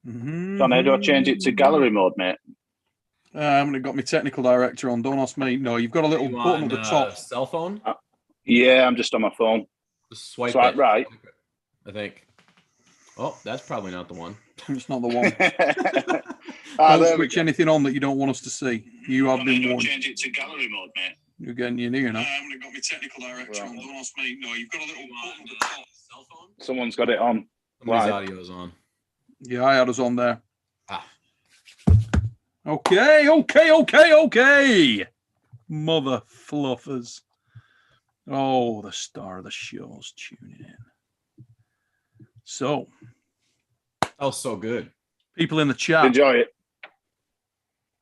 Johnny, do I change it to gallery mode, mate? I haven't got my technical director on. Don't ask me. No, you've got a little button at the top. Cell phone? Yeah, I'm just on my phone. Just swipe right. I think. Oh, that's probably not the one. It's not the one. Don't switch anything on that you don't want us to see. You have been warned. Change it to gallery mode, mate. You're getting your ear now. I haven't got my technical director on. Don't ask me. No, you've got a little button at the top. Cell phone? Someone's got it on. Somebody's audio's on. Yeah, I had us on there. Ah. Okay. Mother fluffers. Oh, the star of the show's tuning in. So. Oh, so good. People in the chat. Enjoy it.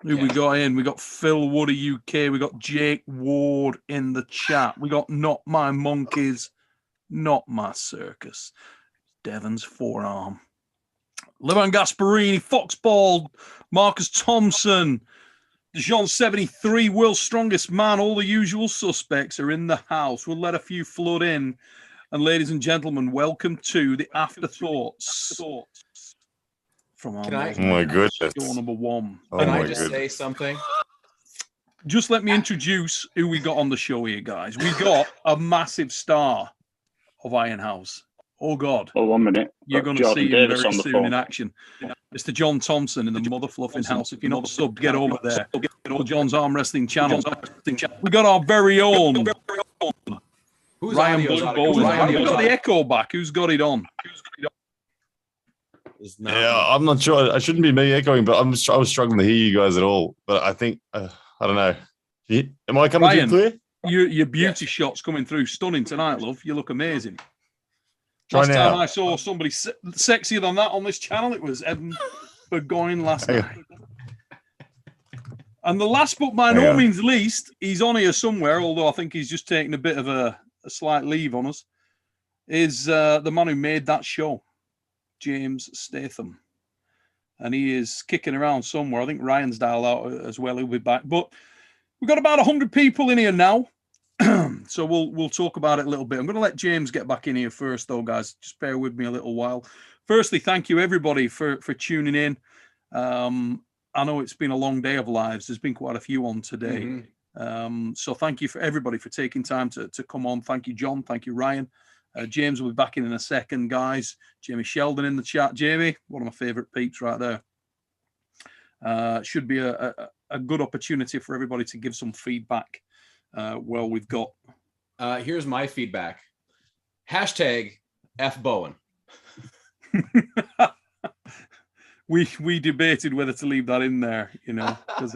Who we got in? We got Phil Woody UK. We got Jake Ward in the chat. We got Not My Monkeys, Not My Circus. Devon's Forearm. Levan Gasparini, Foxball, Marcus Thompson, Dijon 73, World's Strongest Man. All the usual suspects are in the house. We'll let a few flood in. And ladies and gentlemen, welcome to the Afterthoughts. From our oh my goodness. Show number 1. Can I just say something? Just let me introduce who we got on the show here, guys. We got a massive star of Iron House. Oh, God. Oh, 1 minute. You're going to see him very soon in action. Mr. John Thompson in the Mother Fluffing House. If you're not subbed, get over there. Go John's Arm Wrestling channel. We got our very own Ryan Bowen. We've got the echo back. Who's got it on? Yeah, I'm not sure. I shouldn't be me echoing, but I was struggling to hear you guys at all. But I think, I don't know. Am I coming Ryan, through clear? Your beauty shots coming through. Stunning tonight, love. You look amazing. Try Last now. time I saw somebody sexier than that on this channel, it was Evan Burgoyne last night. And the last but by no means least, he's on here somewhere, although I think he's just taking a bit of a slight leave on us, is the man who made that show, James Statham. And he is kicking around somewhere. I think Ryan's dialed out as well. He'll be back. But we've got about 100 people in here now. So we'll talk about it a little bit. I'm going to let James get back in here first, though, guys. Just bear with me a little while. Firstly, thank you, everybody, for tuning in. I know it's been a long day of lives. There's been quite a few on today. So thank you for everybody for taking time to come on. Thank you, John. Thank you, Ryan. James will be back in a second, guys. Jamie Sheldon in the chat. Jamie, one of my favorite peeps right there. Should be a good opportunity for everybody to give some feedback. Well, we've got. Here's my feedback. Hashtag F Bowen. We debated whether to leave that in there, you know, because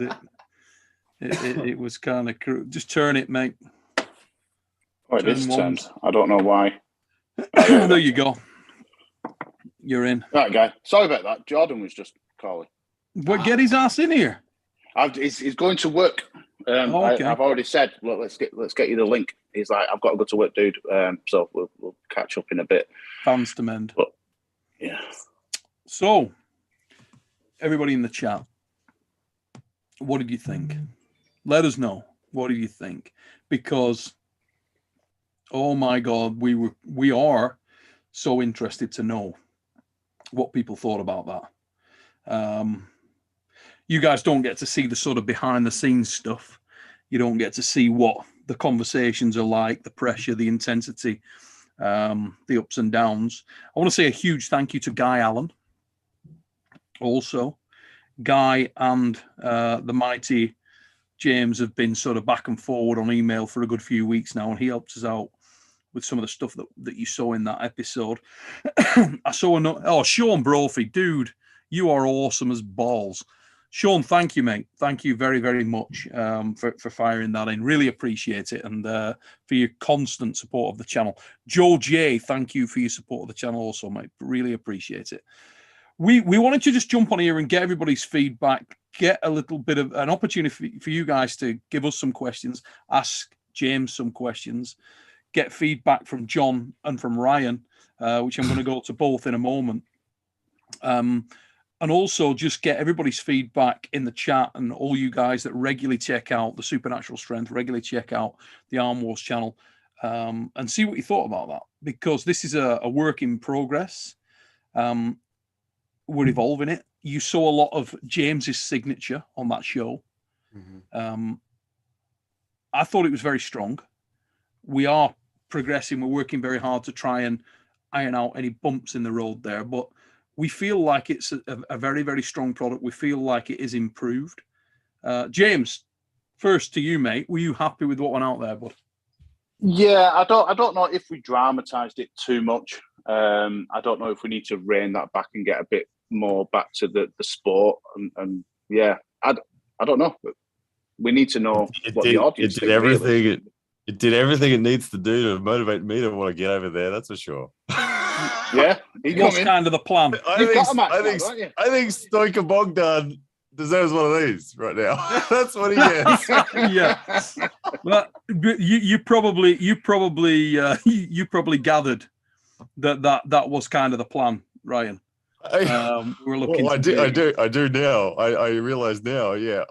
it was kind of crude. Just turn it, mate. Oh, it is turned. I don't know why. There you go. You're in. Right, guy. Sorry about that. Jordan was just calling. But get his ass in here. He's going to work. Okay. I've already said, look, let's get you the link. He's like, I've got to go to work, dude. So we'll catch up in a bit. Fans to mend. But yeah. So, everybody in the chat, what did you think? Let us know. What do you think? Because, oh my God, we are so interested to know what people thought about that. You guys don't get to see the sort of behind the scenes stuff. You don't get to see what the conversations are like, the pressure, the intensity, the ups and downs. I want to say a huge thank you to Guy Allen. Also, Guy and the mighty James have been sort of back and forward on email for a good few weeks now, and he helped us out with some of the stuff that you saw in that episode. I saw Sean Brophy, dude, you are awesome as balls. Sean, thank you, mate. Thank you very, very much for firing that in. Really appreciate it, and for your constant support of the channel. Joe J, thank you for your support of the channel also, mate. Really appreciate it. We wanted to just jump on here and get everybody's feedback, get a little bit of an opportunity for you guys to give us some questions, ask James some questions, get feedback from John and from Ryan, which I'm going to go to both in a moment. And also just get everybody's feedback in the chat, and all you guys that regularly check out the Supernatural Strength, regularly check out the Arm Wars channel, and see what you thought about that, because this is a work in progress. were evolving it. You saw a lot of James's signature on that show. I thought it was very strong. We are progressing. We're working very hard to try and iron out any bumps in the road there, but we feel like it's a very, very strong product. We feel like it is improved. James, first to you, mate. Were you happy with what went out there, bud? Yeah, I don't know if we dramatized it too much. I don't know if we need to rein that back and get a bit more back to the sport. And yeah, I don't know. We need to know what the audience it did everything. It did everything it needs to do to motivate me to want to get over there. That's for sure. Yeah, what's kind of the plan? I think Stoica Bogdan deserves one of these right now. That's what he gets. Yeah. Well, you probably gathered that was kind of the plan, Ryan. We're looking. Well, I do now. I realize now. Yeah,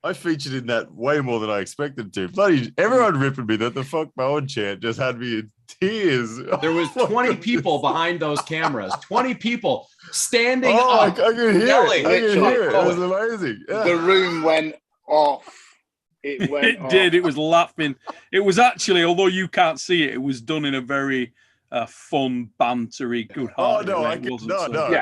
I featured in that way more than I expected to. Bloody everyone ripping me. That the fuck Bowen chant just had me in tears. There was 20 people behind those cameras. 20 people standing up. I could hear yelling. it. I could hear it. It was amazing. Yeah. The room went off. It did. It was laughing. It was actually, although you can't see it, it was done in a very fun, bantery, good-hearted way.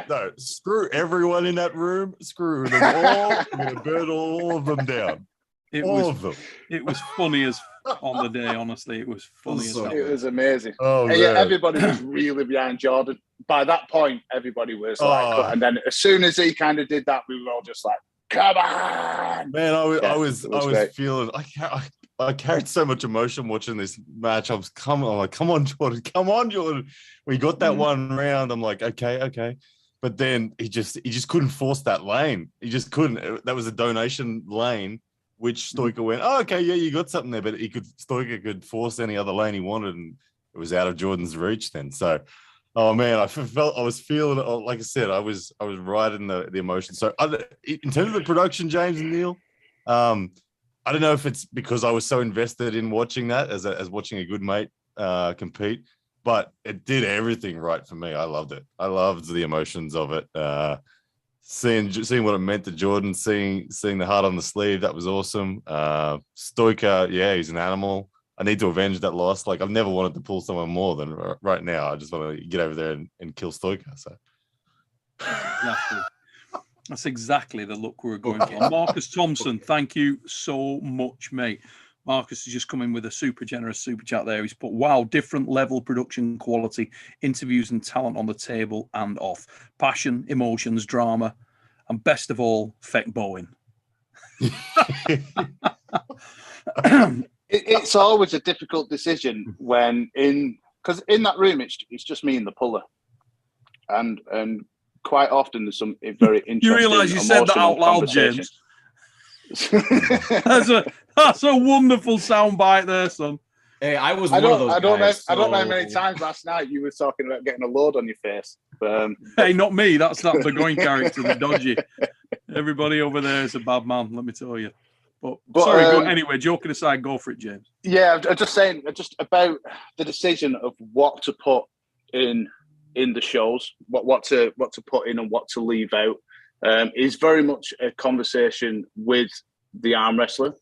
No. Screw everyone in that room. Screw them all. I'm going to burn all of them down. It was funny as on the day, honestly. It was funny as hell. It was amazing. Oh, and yeah, everybody was really behind Jordan. By that point, everybody was like, and then as soon as he kind of did that, we were all just like, come on. Man, I was feeling, I carried so much emotion watching this match. I'm like, come on, Jordan. We got that one round. I'm like, okay. But then he just couldn't force that lane. He just couldn't. That was a donation lane, which Stoica went, okay, yeah, you got something there. But Stoica could force any other lane he wanted, and it was out of Jordan's reach then. So, oh man, I was feeling, like I said, I was riding the emotion. So in terms of the production, James and Neil, I don't know if it's because I was so invested in watching that as watching a good mate compete, but it did everything right for me. I loved it. I loved the emotions of it. Seeing what it meant to Jordan, seeing the heart on the sleeve, that was awesome. Stoica, yeah, he's an animal. I need to avenge that loss. Like, I've never wanted to pull someone more than right now. I just want to get over there and kill Stoica. So that's exactly the look we were going for. Marcus Thompson, thank you so much, mate. Marcus has just come in with a super generous super chat there. He's put, wow, different level production quality, interviews and talent on the table and off. Passion, emotions, drama, and best of all, feck Bowen. It's always a difficult decision because in that room, it's just me and the puller. And quite often there's some very interesting. You realise you said that out loud, James. That's a wonderful soundbite there, son. Hey, I was one of those guys. I don't know how many times last night you were talking about getting a load on your face. But, hey, not me. That's not the going character, the dodgy. Everybody over there is a bad man, let me tell you. But sorry, anyway, joking aside, go for it, James. Yeah, I'm just saying, just about the decision of what to put in the shows, what to put in and what to leave out, is very much a conversation with the arm wrestler.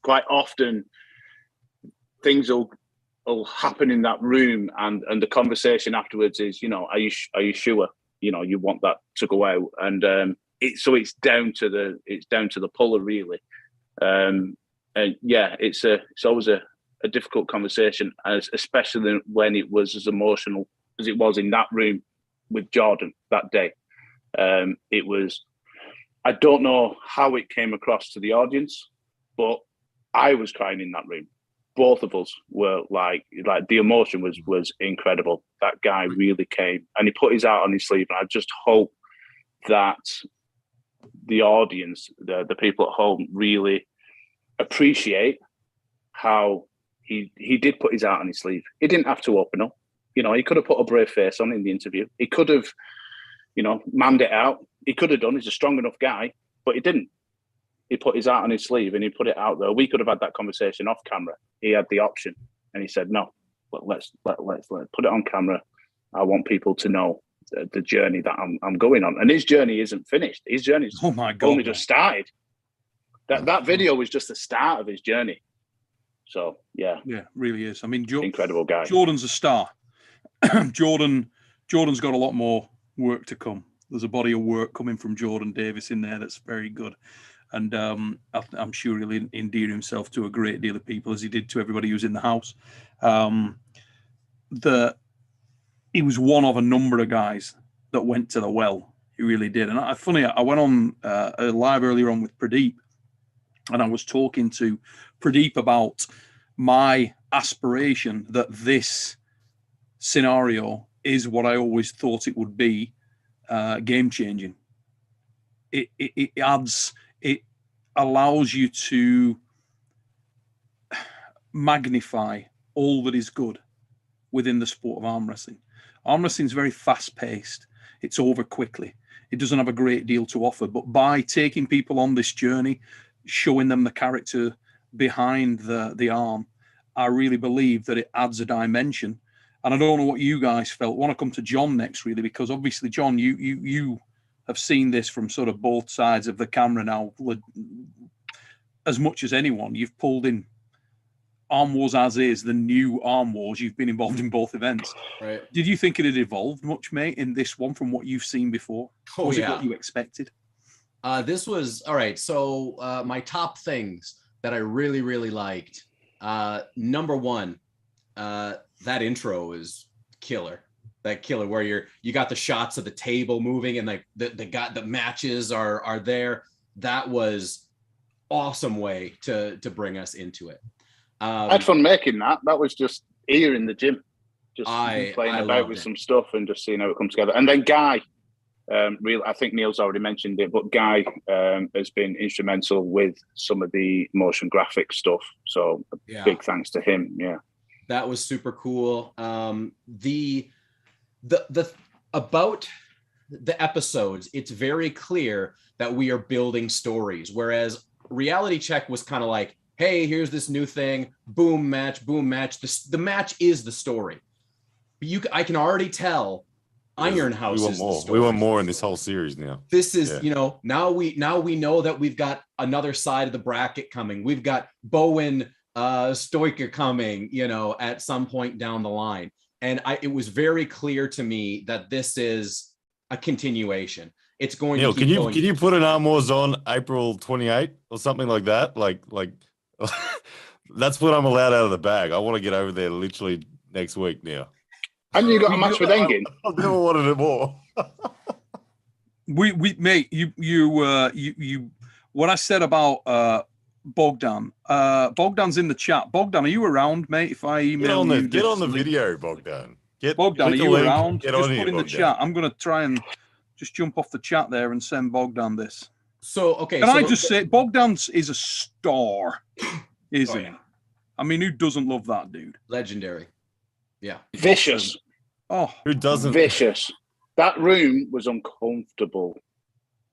Quite often, things will happen in that room, and the conversation afterwards is, are you sure? You want that to go out, and it's down to the puller really. And yeah, it's always a difficult conversation, especially when it was as emotional as it was in that room with Jordan that day. It was, I don't know how it came across to the audience, but I was crying in that room. Both of us were like the emotion was incredible. That guy really came, and he put his heart on his sleeve. And I just hope that the audience, the people at home, really appreciate how he did put his heart on his sleeve. He didn't have to open up. He could have put a brave face on in the interview. He could have, manned it out. He could have done. He's a strong enough guy, but he didn't. He put his heart on his sleeve and he put it out there. We could have had that conversation off camera. He had the option, and he said, "No, let's put it on camera. I want people to know the journey that I'm going on. And his journey isn't finished. His journey's only just started. That video was just the start of his journey. So yeah, really is. I mean, incredible guy. Jordan's a star. Jordan's got a lot more work to come. There's a body of work coming from Jordan Davis in there that's very good, and I'm sure he'll endear himself to a great deal of people, as he did to everybody who's in the house. He was one of a number of guys that went to the well. He really did. And I went on a live earlier on with Pradeep, and I was talking to Pradeep about my aspiration that this scenario is what I always thought it would be, game changing. It allows you to magnify all that is good within the sport of arm wrestling. Arm wrestling is very fast paced. It's over quickly. It doesn't have a great deal to offer, but by taking people on this journey, showing them the character behind the arm, I really believe that it adds a dimension. And I don't know what you guys felt. I want to come to John next, really, because obviously, John, you have seen this from sort of both sides of the camera now, as much as anyone. You've pulled in Arm Wars as is, the new Arm Wars. You've been involved in both events. Right. Did you think it had evolved much, mate, in this one from what you've seen before? Was it what you expected? This was, all right, so my top things that I really, really liked. Number one, that intro is killer. That killer where you got the shots of the table moving and like the matches are there. That was awesome way to bring us into it. I had fun making that. That was just here in the gym, just playing about with some stuff and just seeing how it comes together. And then Guy, I think Neil's already mentioned it, but Guy has been instrumental with some of the motion graphic stuff. So big thanks to him. Yeah, that was super cool. The about the episodes, it's very clear that we are building stories, whereas Reality Check was kind of like, hey, here's this new thing, boom match. The match is the story. I can already tell Iron House is the story. We want more in this whole series now. This is, now we know that we've got another side of the bracket coming. We've got Bowen Stoica coming, at some point down the line. And it was very clear to me that this is a continuation. It's going to keep going. Can you put an Arm Wars on April 28th or something like that? Like that's what I'm allowed out of the bag. I want to get over there literally next week now. And you got a match with Engin. I've never wanted it more. Mate, you what I said about Bogdan. Bogdan's in the chat. Bogdan, are you around, mate? If I email you, get on the video, Bogdan. Bogdan, are you around? Just put in the chat. I'm going to try and just jump off the chat there and send Bogdan this. So, okay. Can I just say, Bogdan is a star, isn't he? I mean, who doesn't love that dude? Legendary. Yeah. Vicious. Oh, who doesn't? Vicious. That room was uncomfortable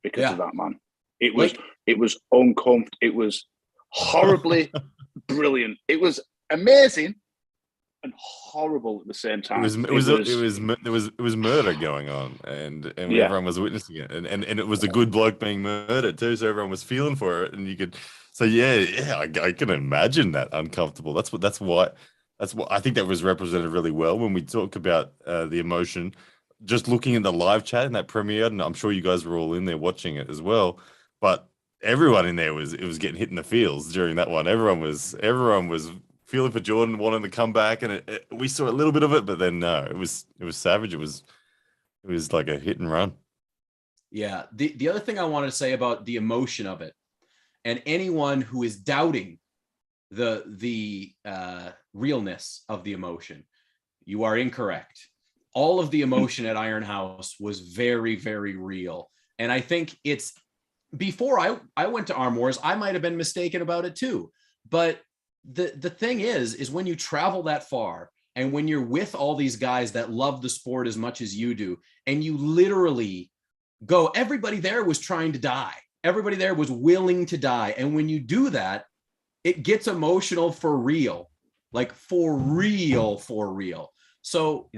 because of that man. It was uncomfortable. It was horribly brilliant. It was amazing and horrible at the same time. It was murder going on, and everyone was witnessing it, and it was a good bloke being murdered too, so everyone was feeling for it, and you could. So I can imagine that uncomfortable. That's what I think that was represented really well when we talk about the emotion. Just looking at the live chat in that premiere, and I'm sure you guys were all in there watching it as well. But everyone in there was getting hit in the feels during that one. Everyone was feeling for Jordan, wanting to come back, and we saw a little bit of it, but then no, it was savage. It was like a hit and run. Yeah. The other thing I wanted to say about the emotion of it, and anyone who is doubting the realness of the emotion, you are incorrect. All of the emotion at Iron House was very, very real. And I think it's, before I went to Arm Wars, I might have been mistaken about it too. But the thing is when you travel that far, and when you're with all these guys that love the sport as much as you do, and you literally go, everybody there was trying to die. Everybody there was willing to die. And when you do that, it gets emotional for real, like for real. So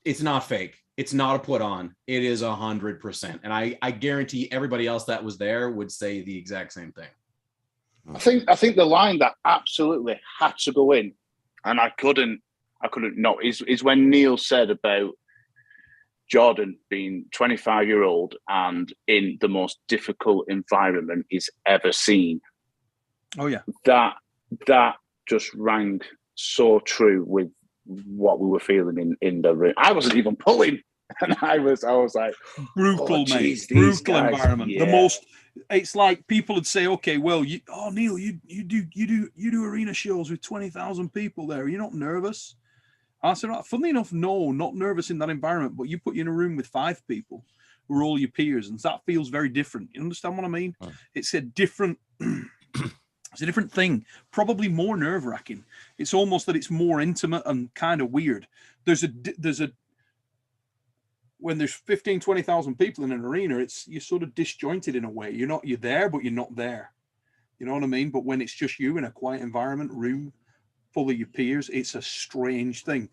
it's not fake. It's not a put on. It is 100%. And I guarantee everybody else that was there would say the exact same thing. I think the line that absolutely had to go in, and I couldn't not, is when Neil said about Jordan being 25-year-old and in the most difficult environment he's ever seen. Oh yeah. That just rang so true with what we were feeling in the room. I wasn't even pulling. And I was like, brutal, geez, mate. Brutal guys, environment. yeah. The most. It's like people would say, okay, well, Neil, you do arena shows with 20,000 people there. You're not nervous? I said, funnily enough, no, not nervous in that environment. But you put you in a room with 5 people who are all your peers, and that feels very different. You understand what I mean? Oh. It's a different. It's a different thing. Probably more nerve-wracking. It's almost that it's more intimate and kind of weird. There's a when there's 15, 20,000 people in an arena, you're sort of disjointed in a way. You're there, but you're not there. You know what I mean? But when it's just you in a quiet environment, room full of your peers, it's a strange thing.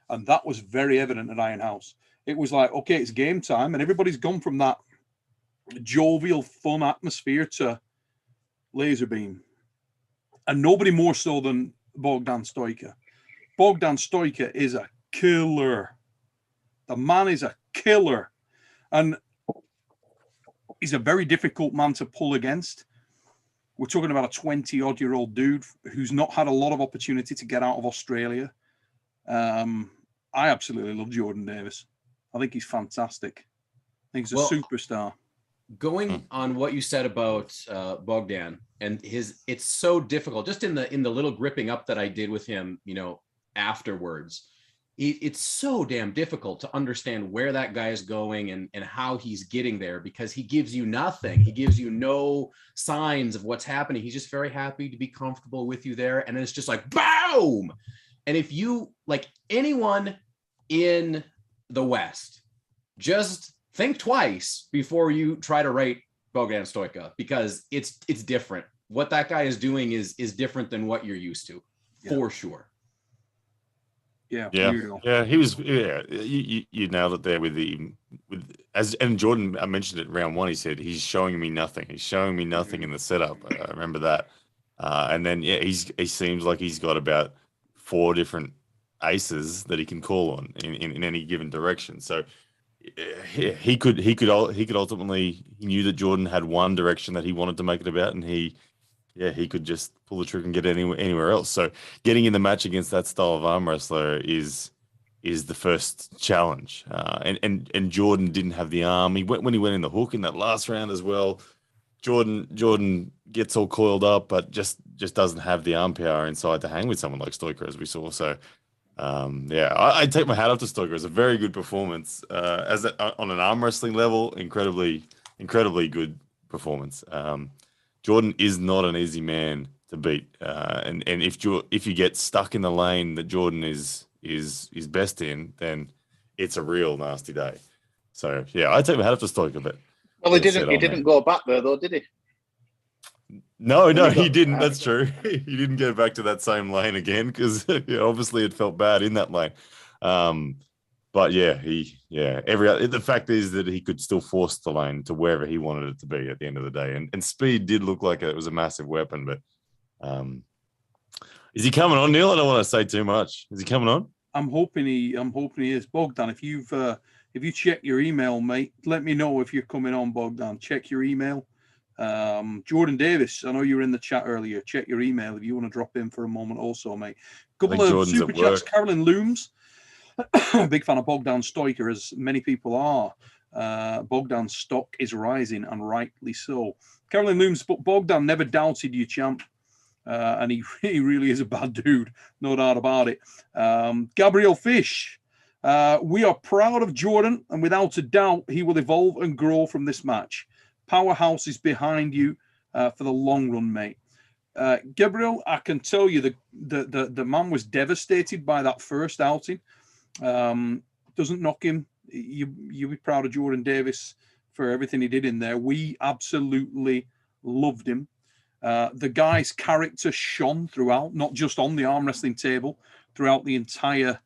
And that was very evident at Iron House. It was like, okay, it's game time, and everybody's gone from that jovial, fun atmosphere to laser beam. And nobody more so than Bogdan Stoica. Bogdan Stoica is a killer. The man is a killer. And he's a very difficult man to pull against. We're talking about a 20-odd-year-old dude who's not had a lot of opportunity to get out of Australia. I absolutely love Jordan Davis. I think he's fantastic. I think he's a superstar. Going on what you said about Bogdan and it's so difficult. Just in the little gripping up that I did with him, afterwards, it's so damn difficult to understand where that guy is going and how he's getting there, because he gives you nothing. He gives you no signs of what's happening. He's just very happy to be comfortable with you there. And it's just like, boom. And if you, like anyone in the West, just think twice before you try to rate Bogdan Stoica, because it's different. What that guy is doing is different than what you're used to, for sure. Yeah. He was. Yeah, you nailed it there and Jordan. I mentioned it round 1. He said he's showing me nothing. He's showing me nothing in the setup. I remember that. And then he seems like he's got about 4 different aces that he can call on in any given direction. So he could ultimately, he knew that Jordan had one direction that he wanted to make it about, and he could just pull the trigger and get anywhere else. So getting in the match against that style of arm wrestler is the first challenge. And Jordan didn't have the arm. When he went in the hook in that last round as well, Jordan gets all coiled up, but just doesn't have the arm power inside to hang with someone like Stoica, as we saw. So I take my hat off to Stoica. It's a very good performance. On an arm wrestling level, incredibly good performance. Jordan is not an easy man to beat, and if you get stuck in the lane that Jordan is best in, then it's a real nasty day. So I take my hat off to Stoica. But he didn't go back there though, did he? No, he didn't. That's true. He didn't get back to that same lane again because obviously it felt bad in that lane. But the fact is that he could still force the lane to wherever he wanted it to be at the end of the day. And speed did look like it was a massive weapon. But is he coming on, Neil? I don't want to say too much. Is he coming on? I'm hoping he is. Bogdan, if you check your email, mate, let me know if you're coming on, Bogdan. Check your email. Jordan Davis, I know you were in the chat earlier. Check your email if you want to drop in for a moment also, mate. Couple of super chats. Carolyn Looms, big fan of Bogdan Stoica, as many people are. Bogdan's stock is rising, and rightly so. Carolyn Looms, but Bogdan never doubted you, champ. And he really is a bad dude, no doubt about it. Gabriel Fish, we are proud of Jordan, and without a doubt, he will evolve and grow from this match. Powerhouse is behind you for the long run, mate. Gabriel, I can tell you the man was devastated by that first outing. Doesn't knock him. You'll be proud of Jordan Davis for everything he did in there. We absolutely loved him. The guy's character shone throughout, not just on the arm wrestling table, throughout the entire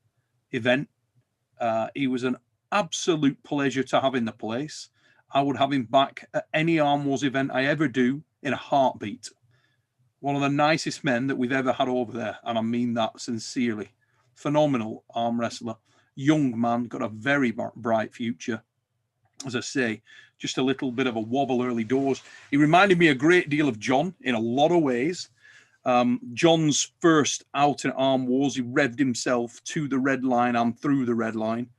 event. He was an absolute pleasure to have in the place. I would have him back at any Arm Wars event I ever do in a heartbeat. One of the nicest men that we've ever had over there, and I mean that sincerely. Phenomenal arm wrestler, young man, got a very bright future. As I say, just a little bit of a wobble early doors. He reminded me a great deal of John in a lot of ways. John's first out in Arm Wars, he revved himself to the red line and through the red line,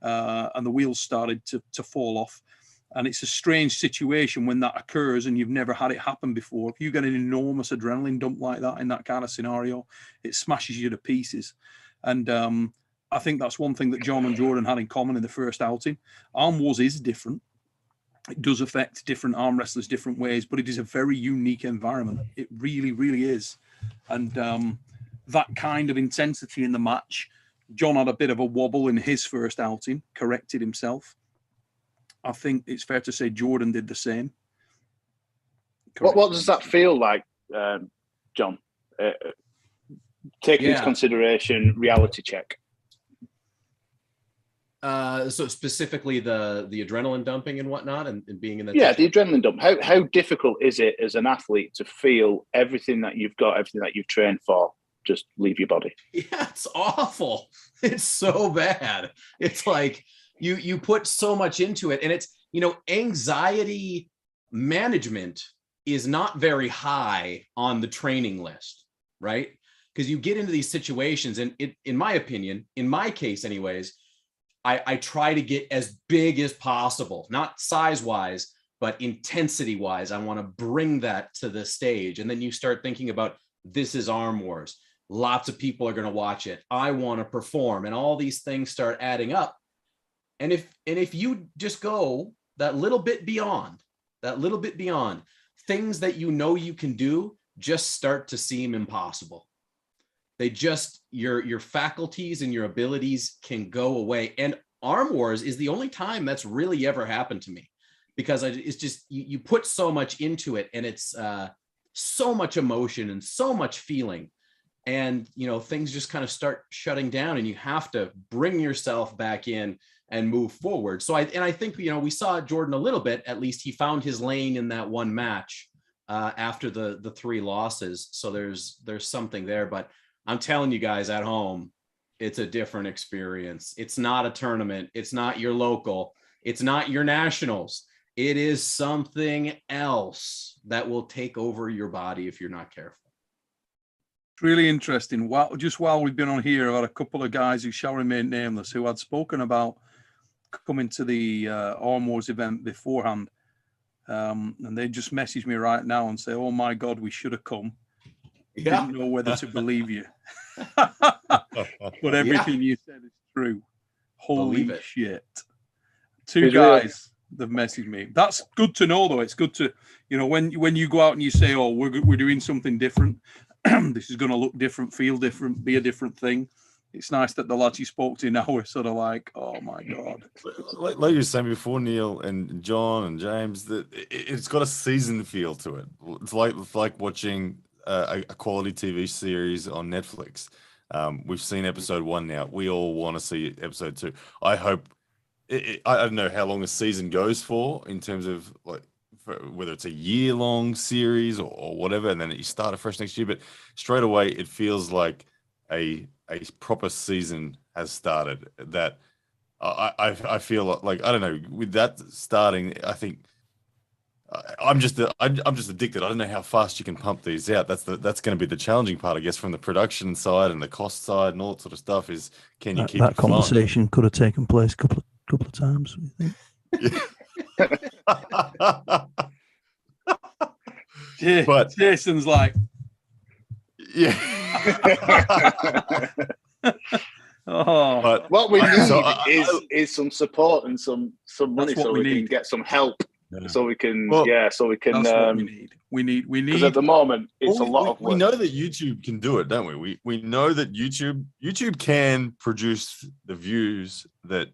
and the wheels started to fall off. And it's a strange situation when that occurs and you've never had it happen before. If you get an enormous adrenaline dump like that in that kind of scenario, it smashes you to pieces. And I think that's one thing that John and Jordan had in common in the first outing. Arm Wars is different. It does affect different arm wrestlers different ways, but it is a very unique environment. It really, really is. And that kind of intensity in the match, John had a bit of a wobble in his first outing, corrected himself. I think it's fair to say Jordan did the same. What does that feel like, John? Taking into consideration reality check. So specifically the adrenaline dumping and whatnot, and being in that. Yeah, the adrenaline dump. How difficult is it as an athlete to feel everything that you've got, everything that you've trained for, just leave your body? Yeah, it's awful. It's so bad. It's like you put so much into it, and it's, you know, anxiety management is not very high on the training list, right? Because you get into these situations, and in my opinion, in my case anyways, I try to get as big as possible, not size-wise, but intensity-wise. I want to bring that to the stage. And then you start thinking about, this is Arm Wars. Lots of people are going to watch it. I want to perform. And all these things start adding up. And if you just go that little bit beyond, things that you know you can do just start to seem impossible. They just, your faculties and your abilities can go away. And Arm Wars is the only time that's really ever happened to me, because it's just, you put so much into it, and it's so much emotion and so much feeling. And, you know, things just kind of start shutting down, and you have to bring yourself back in and move forward. So I think, you know, we saw Jordan a little bit, at least he found his lane in that one match after the 3 losses. So there's something there, but I'm telling you guys at home, it's a different experience. It's not a tournament. It's not your local. It's not your nationals. It is something else that will take over your body if you're not careful. It's really interesting. Just while we've been on here, I've had a couple of guys who shall remain nameless who had spoken about coming to the Arm Wars event beforehand. And they just message me right now and say, "Oh my God, we should have come. Didn't know whether to believe you." But everything you said is true. Holy shit. 2 guys that messaged me. That's good to know, though. It's good to, you know, when you go out and you say, "Oh, we're doing something different. This is going to look different, feel different, be a different thing." It's nice that the lads you spoke to now are sort of like, "Oh my God." Like you were saying before, Neil and John and James, that it's got a season feel to it. It's like watching a quality TV series on Netflix. We've seen episode 1 now. We all want to see episode 2. I hope. I don't know how long a season goes for in terms of like whether it's a year-long series or whatever, and then you start afresh next year. But straight away, it feels like a proper season has started. That I feel like, I don't know, with that starting, I think. I'm just addicted. I don't know how fast you can pump these out. That's going to be the challenging part, I guess, from the production side and the cost side and all that sort of stuff. Is can you keep that it flowing? conversation could have taken place a couple of times, I think. But Jason's like, yeah. Oh, but what we need is some support and some money, so we can get some help. Yeah. So we can, so we can. That's what we need. We need. Because at the moment, it's a lot of work. We know that YouTube can do it, don't we? We know that YouTube can produce the views that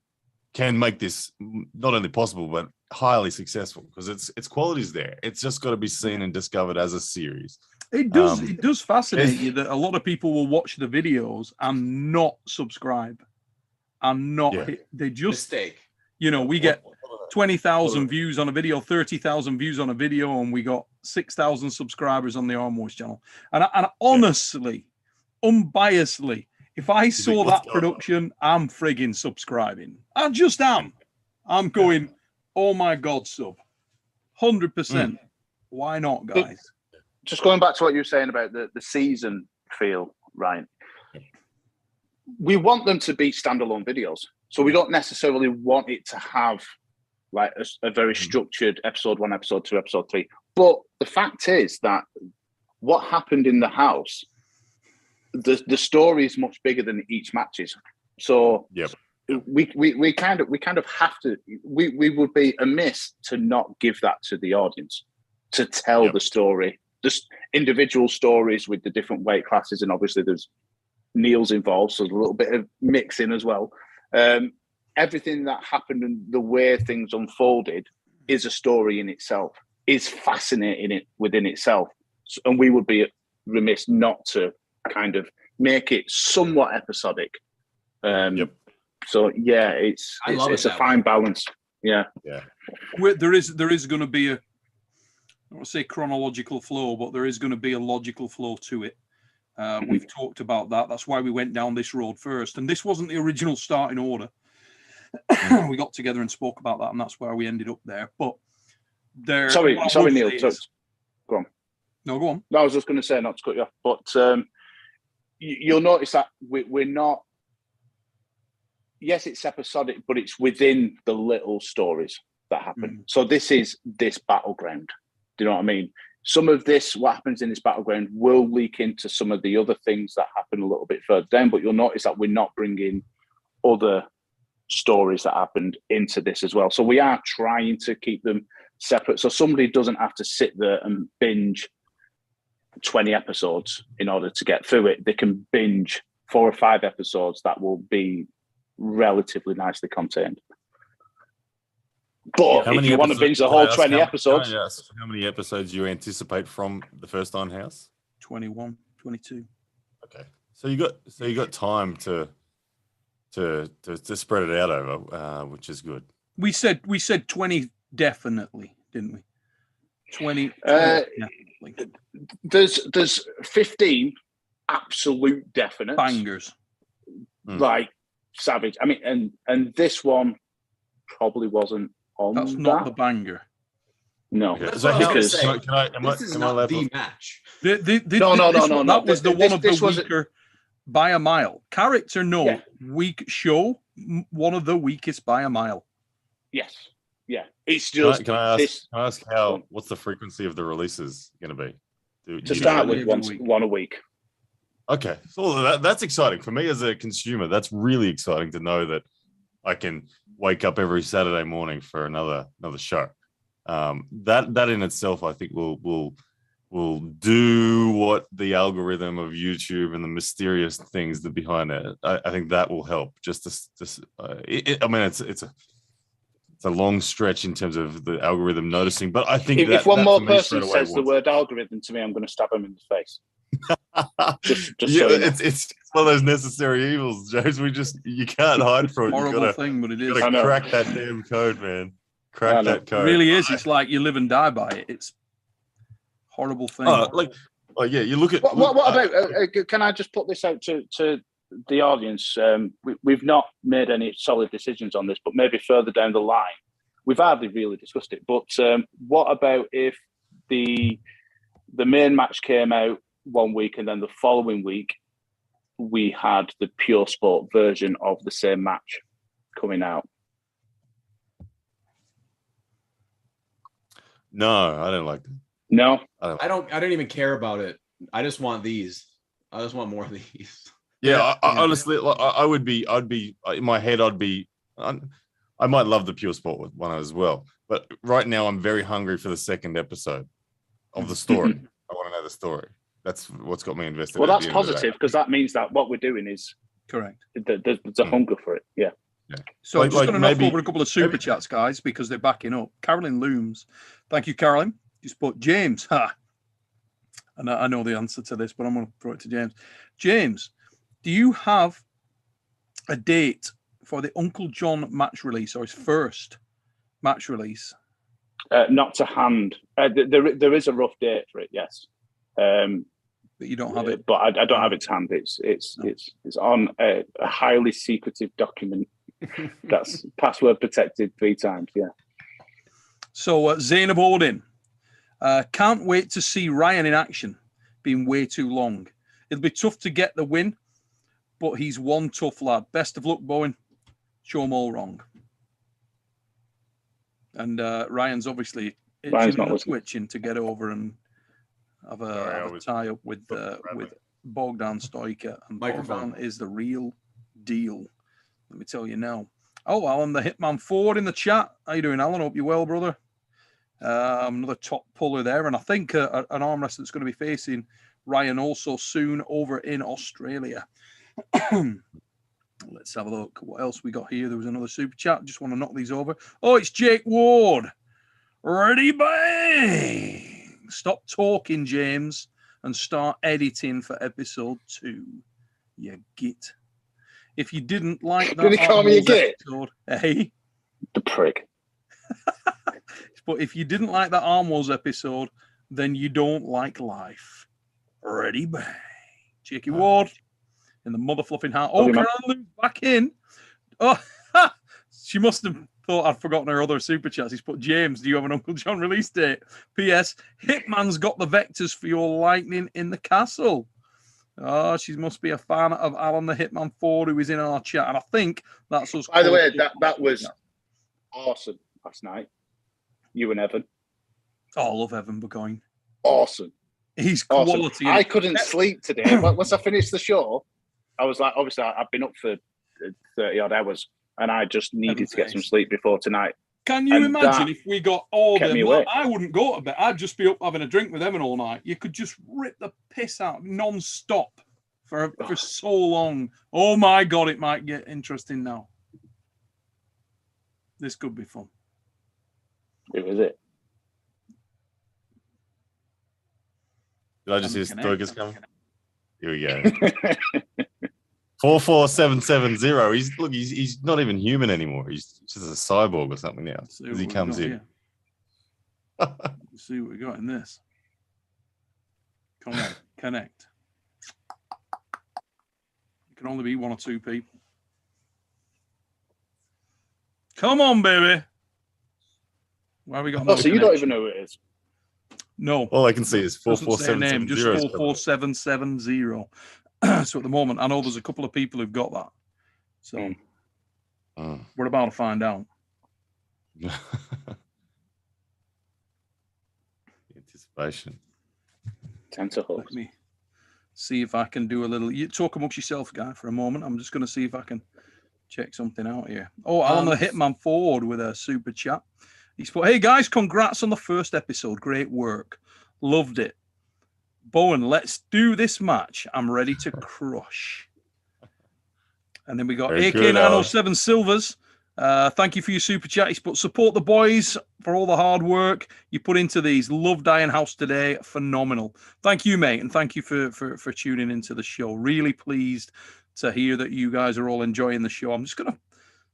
can make this not only possible but highly successful, because its quality's there. It's just got to be seen and discovered as a series. It does fascinate you that a lot of people will watch the videos and not subscribe and not hit. They just mistake. You know, we get 20,000 views on a video, 30,000 views on a video, and we got 6,000 subscribers on the ARMWRESTLING channel. And honestly, unbiasedly, if I saw that production, I'm frigging subscribing. I just am. I'm going, oh my God, sub. 100%. Why not, guys? Just going back to what you were saying about the season feel, Ryan. We want them to be standalone videos. So we don't necessarily want it to have like a very structured episode 1, episode 2, episode 3. But the fact is that what happened in the house, the story is much bigger than each matches. So we kind of have to. We would be amiss to not give that to the audience to tell the story, just individual stories with the different weight classes, and obviously there's Neil's involved, so there's a little bit of mixing as well. Everything that happened and the way things unfolded is a story in itself, is fascinating within itself. And we would be remiss not to kind of make it somewhat episodic. So yeah, it's a fine balance. Yeah. There is going to be I don't want to say chronological flow, but there is going to be a logical flow to it. We've talked about that. That's why we went down this road first. And this wasn't the original starting order. We got together and spoke about that, and that's where we ended up there. But there. Sorry, Neil. Go on. No, go on. No, I was just going to say, not to cut you off, but you'll notice that we're not. Yes, it's episodic, but it's within the little stories that happen. So this is this battleground. Do you know what I mean? Some of this, what happens in this battleground, will leak into some of the other things that happen a little bit further down. But you'll notice that we're not bringing other stories that happened into this as well. So we are trying to keep them separate, so somebody doesn't have to sit there and binge 20 episodes in order to get through it. They can binge 4 or 5 episodes that will be relatively nicely contained. But if you want to binge the whole 20 episodes, how many episodes you anticipate from the first on house? 21, 22. Okay, so you got time to spread it out over, which is good. We said 20 definitely, didn't we? 20 definitely. There's 15 absolute definite bangers, like savage. I mean, and this one probably wasn't on. That's not the banger. No, that's what I was gonna say. This is not the match. No. That was the one of the weaker by a mile. Character, no. Weak show, one of the weakest by a mile. Yes. Yeah. It's just. Can I ask how? What's the frequency of the releases going to be? To start with, one a week. Okay, so that's exciting for me as a consumer. That's really exciting to know that I can wake up every Saturday morning for another show. That in itself, I think, will do what the algorithm of YouTube and the mysterious things that behind it. I think that will help. It's a long stretch in terms of the algorithm noticing, but I think if one more person says the word algorithm to me, I'm going to stab him in the face. just yeah, so it's one of those necessary evils, James. You can't hide from it. Horrible thing, but it is. You got to crack that damn code, man. Crack that code. It really is. It's like you live and die by it. It's horrible thing. Yeah. You look at what about? Can I just put this out to the audience? We've not made any solid decisions on this, but maybe further down the line, we've hardly really discussed it. But what about if the main match came out one week and then the following week we had the pure sport version of the same match coming out? No, I don't like that. No, I don't even care about it. I just want these. I just want more of these. Yeah, honestly, I'd be in my head. I might love the pure sport one as well, but right now I'm very hungry for the second episode of the story. I want to know the story. That's what's got me invested. Well, that's positive because that means that what we're doing is correct. There's a hunger for it. Yeah. So I'm just going to knock over a couple of super chats, guys, because they're backing up. Carolyn Looms, thank you, Carolyn. You put James. And I know the answer to this, but I'm going to throw it to James. James, do you have a date for the Uncle John match release, or his first match release? Not to hand. There is a rough date for it, yes. But you don't have it. But I don't have it to hand. It's on a highly secretive document that's password protected 3 times. Yeah. So Zainab Odin, can't wait to see Ryan in action. Been way too long. It'll be tough to get the win, but he's one tough lad. Best of luck, Bowen. Show 'em all wrong. And Ryan's obviously itching and twitching to get over and have a tie-up with Bogdan Stoiker. And Bogdan is the real deal. Let me tell you now. Oh, Alan, the Hitman Ford in the chat. How you doing, Alan? Hope you're well, brother. Another top puller there. And I think an arm wrestler that's going to be facing Ryan also soon over in Australia. Let's have a look. What else we got here? There was another super chat. Just want to knock these over. Oh, it's Jake Ward. Ready, bang. Stop talking, James, and start editing for episode 2. You git. If you didn't like that, did he call me a git? Hey, the prick. But if you didn't like that Arm Wars episode, then you don't like life. Ready, bang. Jakey Ward in the mother fluffing hat. Oh, Caroline Lou's back in. Oh, she must have thought I'd forgotten her other super chats. He's put, James, do you have an Uncle John release date? P.S. Hitman's got the vectors for your lightning in the castle. Oh, she must be a fan of Alan the Hitman Ford, who is in our chat. And I think that's us. By the way, that was awesome last night. You and Evan. Oh, I love Evan Burgoyne. Awesome. He's quality. Awesome. I couldn't sleep today. Once I finished the show, I was like, obviously, I've been up for 30 odd hours and I just needed to get some sleep before tonight. Can you imagine if we got all them? I wouldn't go to bed. I'd just be up having a drink with Evan all night. You could just rip the piss out non-stop for so long. Oh my God, it might get interesting now. This could be fun. Who is it? Did I just hear Stoiker's coming? Here we go. 44770. He's not even human anymore. He's just a cyborg or something now as he comes in. Let's see what we got in this. Come on, connect. It can only be 1 or 2 people. Come on, baby. Why have we got? Oh, so you don't even know who it is? No. All I can see is 44770. Just 44770. So at the moment, I know there's a couple of people who've got that. So we're about to find out. Anticipation. Tentacles. Let me see if I can do a little. You talk amongst yourself, guy, for a moment. I'm just going to see if I can check something out here. Oh, Alan the Hitman Ford with a super chat. He's put, hey guys, congrats on the first episode. Great work. Loved it. Bowen, let's do this match. I'm ready to crush. And then we got AK907 Silvers. Thank you for your super chat. He's put, support the boys for all the hard work you put into these. Loved Iron House today. Phenomenal. Thank you, mate. And thank you for tuning into the show. Really pleased to hear that you guys are all enjoying the show. I'm just going to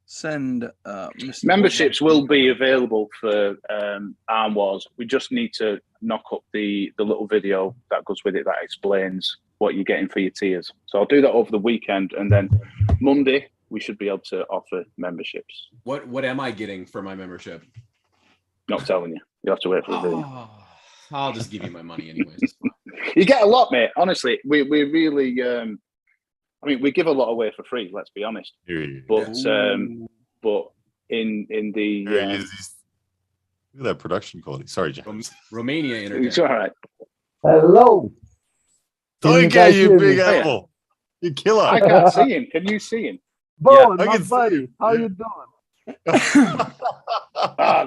send Mr. Memberships will be available for Arm Wars. We just need to knock up the little video that goes with it that explains what you're getting for your tiers. So I'll do that over the weekend, and then Monday we should be able to offer memberships. What am I getting for my membership? Not telling you. You'll have to wait for the video. I'll just give you my money anyways. You get a lot, mate. Honestly, we really I mean, we give a lot away for free, let's be honest. But in the look at that production quality. Sorry, James. Romania internet. It's all right. Hello. Stoiker, you big apple. You killer. I can't see him. Can you see him? Bowen, my buddy. How you doing? There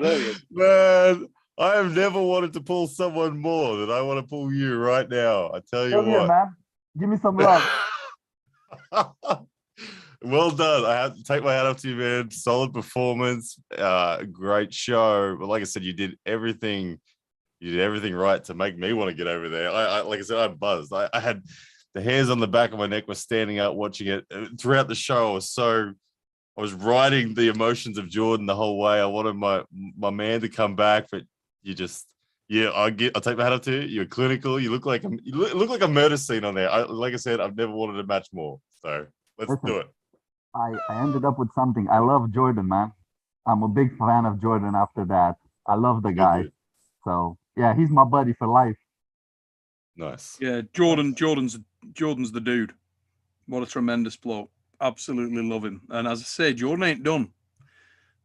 he is. Man, I have never wanted to pull someone more than I want to pull you right now. I tell you what. Here, man. Give me some love. Well done. I have to take my hat off to you, man. Solid performance, great show. But like I said, you did everything right to make me want to get over there. I like I said, I'm buzzed. I had the hairs on the back of my neck were standing up watching it throughout the show. I was so I was riding the emotions of Jordan the whole way. I wanted my man to come back, but you just, yeah, I'll take my hat off to you. You're clinical. You look like a murder scene on there. Like I said, I've never wanted a match more. So let's do it. I ended up with something. I love Jordan, man. I'm a big fan of Jordan after that. I love the guy. Dude. So yeah, he's my buddy for life. Nice. Yeah, Jordan's the dude. What a tremendous bloke. Absolutely love him. And as I say, Jordan ain't done.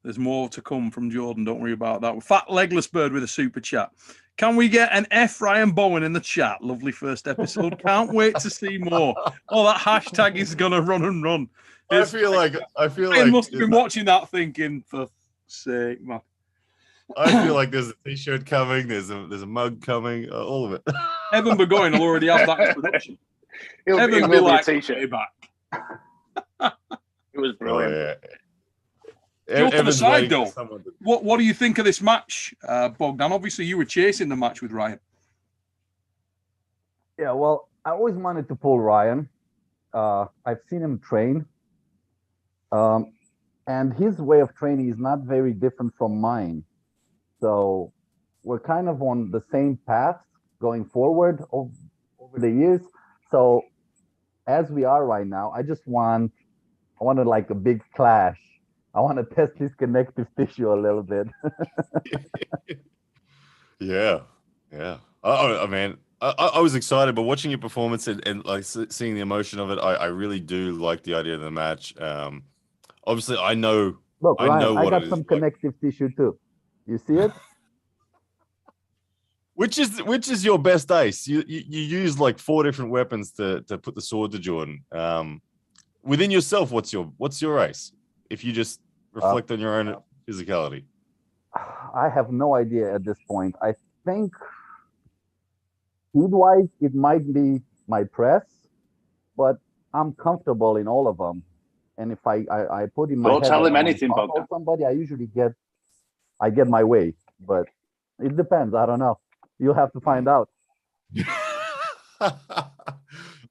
There's more to come from Jordan. Don't worry about that. Fat Legless Bird with a super chat. Can we get an F Ryan Bowen in the chat? Lovely first episode. Can't wait to see more. Oh, that hashtag is gonna run and run. I feel like must have been watching that thinking, for sake, man. I feel like there's a t-shirt coming, there's a mug coming, all of it. Evan Burgoyne will already have that in production. Evan will be like, a t-shirt. Back. It was brilliant. Oh, yeah. Joke on the side, though. To... What do you think of this match, Bogdan? Obviously, you were chasing the match with Ryan. Yeah, well, I always wanted to pull Ryan. I've seen him train. And his way of training is not very different from mine. So we're kind of on the same path going forward over the years. So as we are right now, I wanted like a big clash. I want to test his connective tissue a little bit. Yeah. I mean, I was excited, but watching your performance and like seeing the emotion of it, I really do like the idea of the match. Obviously, I know. Look, Ryan, I got some like. connective tissue too. You see it? Which is your best ace? You use like 4 different weapons to put the sword to Jordan. Within yourself, what's your ace? If you just reflect on your own physicality. I have no idea at this point. I think speed-wise, it might be my press, but I'm comfortable in all of them. And if I put in my Don't head tell that him I wanna anything, tackle Bogdan. somebody, I usually get my way, but it depends. I don't know. You'll have to find out.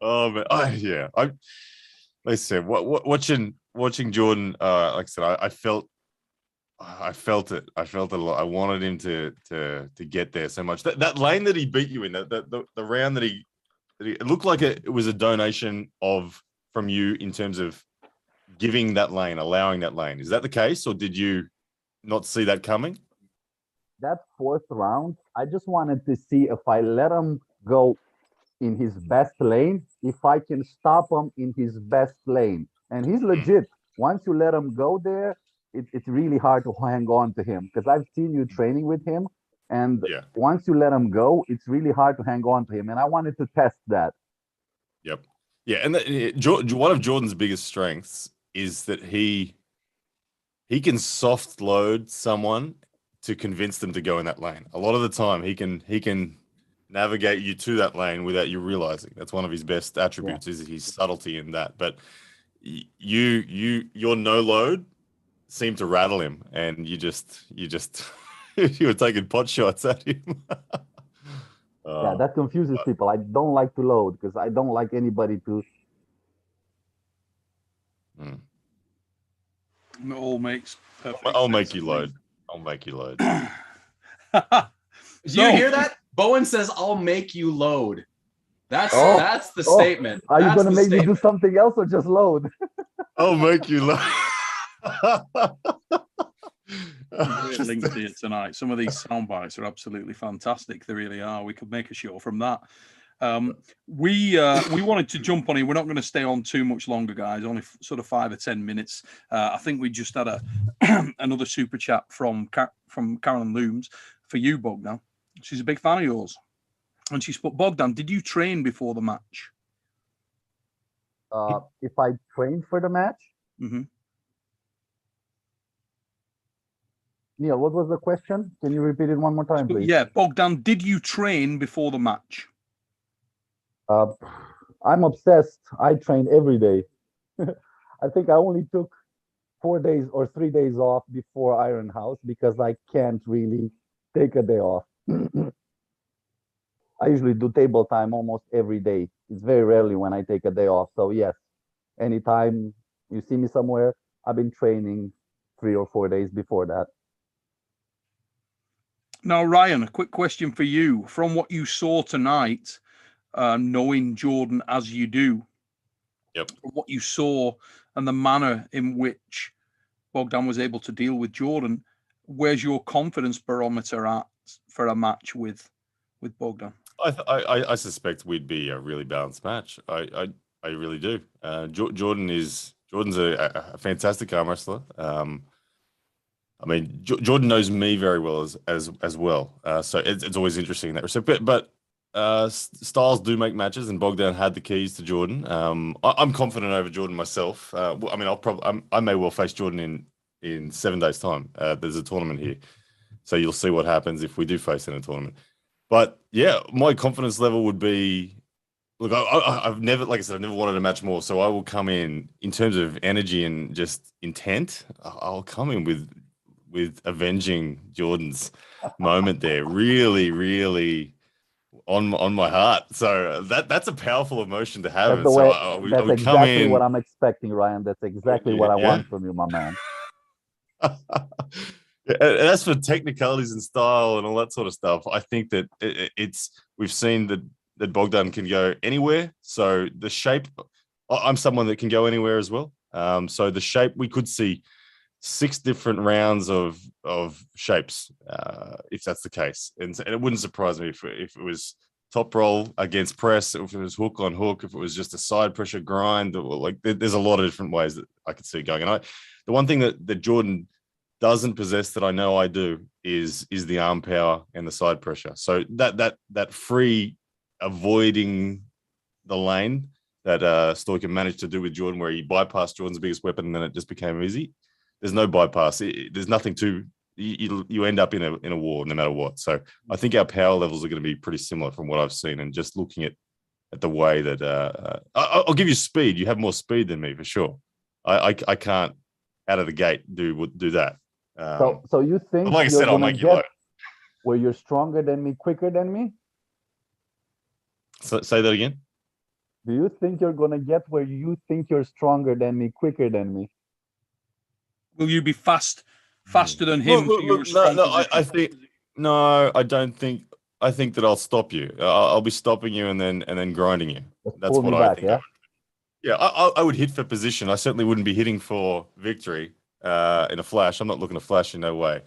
Oh man, like I said, watching Jordan, like I said, I felt it. I felt it a lot. I wanted him to get there so much. That lane that he beat you in, the round that it looked like it was a donation from you in terms of giving that lane, allowing that lane. Is that the case, or did you not see that coming? That 4th round, I just wanted to see if I let him go in his best lane, if I can stop him in his best lane. And he's legit. Once you let him go there, it's really hard to hang on to him, because I've seen you training with him. And once you let him go, it's really hard to hang on to him. And I wanted to test that. Yep. Yeah. And one of Jordan's biggest strengths is that he can soft load someone to convince them to go in that lane. A lot of the time he can navigate you to that lane without you realizing. That's one of his best attributes, is his subtlety in that. But your no load seemed to rattle him, and you just you were taking pot shots at him. Yeah, that confuses people. I don't like to load because I don't like anybody to. It all makes perfect I'll make sense. you load. I'll make you load. Do you hear that? Bowen says, "I'll make you load." That's the statement. Are you going to make me do something else or just load? I'll make you load. Linked to it tonight. Some of these sound bites are absolutely fantastic. They really are. We could make a show from that. We wanted to jump on it. We're not going to stay on too much longer, guys. Only sort of 5 or 10 minutes. I think we just had another super chat from Carolyn Looms for you, Bogdan. She's a big fan of yours, and she's put, Bogdan, did you train before the match? If I trained for the match. Mm-hmm. Neil, what was the question? Can you repeat it one more time, please? Yeah, Bogdan, did you train before the match? I'm obsessed. I train every day. I think I only took 4 days or 3 days off before Iron House because I can't really take a day off. I usually do table time almost every day. It's very rarely when I take a day off. So yes, anytime you see me somewhere, I've been training 3 or 4 days before that. Now, Ryan, a quick question for you. From what you saw tonight, knowing Jordan as you do, Yep. what you saw and the manner in which Bogdan was able to deal with Jordan, where's your confidence barometer at for a match with Bogdan? I suspect we'd be a really balanced match. I really do. Jordan's a fantastic arm wrestler. I mean, Jordan knows me very well as well. So it's always interesting in that respect. But styles do make matches, and Bogdan had the keys to Jordan. I'm confident over Jordan myself. I mean, I may well face Jordan in 7 days' time. There's a tournament here, so you'll see what happens if we do face in a tournament. But yeah, my confidence level would be. Look, I've never, like I said, I've never wanted a match more. So I will come in terms of energy and just intent. I'll come in with avenging Jordan's moment there. Really, really on my heart. So that's a powerful emotion to have. That's, That's exactly what I'm expecting, Ryan. That's exactly what I want from you, my man. And as for technicalities and style and all that sort of stuff, I think that we've seen that Bogdan can go anywhere. So the shape, I'm someone that can go anywhere as well. So the shape, we could see 6 different rounds of shapes, if that's the case. And it wouldn't surprise me if it was top roll against press, if it was hook on hook, if it was just a side pressure grind. Like there's a lot of different ways that I could see it going. And the one thing that Jordan doesn't possess that I know I do is the arm power and the side pressure. So that free avoiding the lane that Stoican managed to do with Jordan, where he bypassed Jordan's biggest weapon and then it just became easy. There's no bypass. There's nothing to you end up in a war no matter what. So I think our power levels are going to be pretty similar from what I've seen, and just looking at the way that I'll give you speed. You have more speed than me for sure. I can't out of the gate do that. So you think, like I said, I'll make you low. Where you're stronger than me, quicker than me? So, say that again. Do you think you're gonna get where you think you're stronger than me, quicker than me? Will you be faster than him? No, I don't think. I think that I'll stop you. I'll be stopping you and then grinding you. That's what I think. Yeah, I would hit for position. I certainly wouldn't be hitting for victory in a flash. I'm not looking to flash in no way.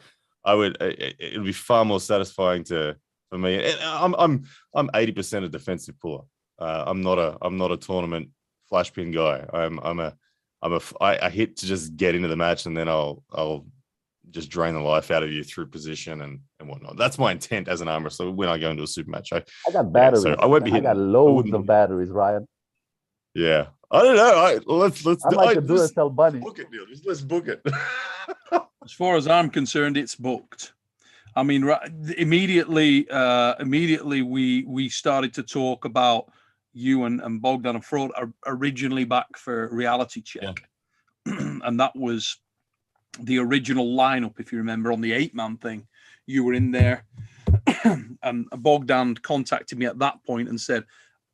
It would be far more satisfying for me. And I'm 80% a defensive puller. I'm not a tournament flash pin guy. I hit to just get into the match, and then I'll just drain the life out of you through position and whatnot. That's my intent as an arm wrestler when I go into a super match. I got batteries. So I won't be hitting. I got loads of batteries, Ryan. Yeah, I don't know. Let's. I'm like a Duracell bunny. Book it, Neil. Let's book it. As far as I'm concerned, it's booked. I mean, immediately we started to talk about you and Bogdan and Frode originally back for Reality Check, and that was the original lineup. If you remember, on the 8-man thing, you were in there, and Bogdan contacted me at that point and said,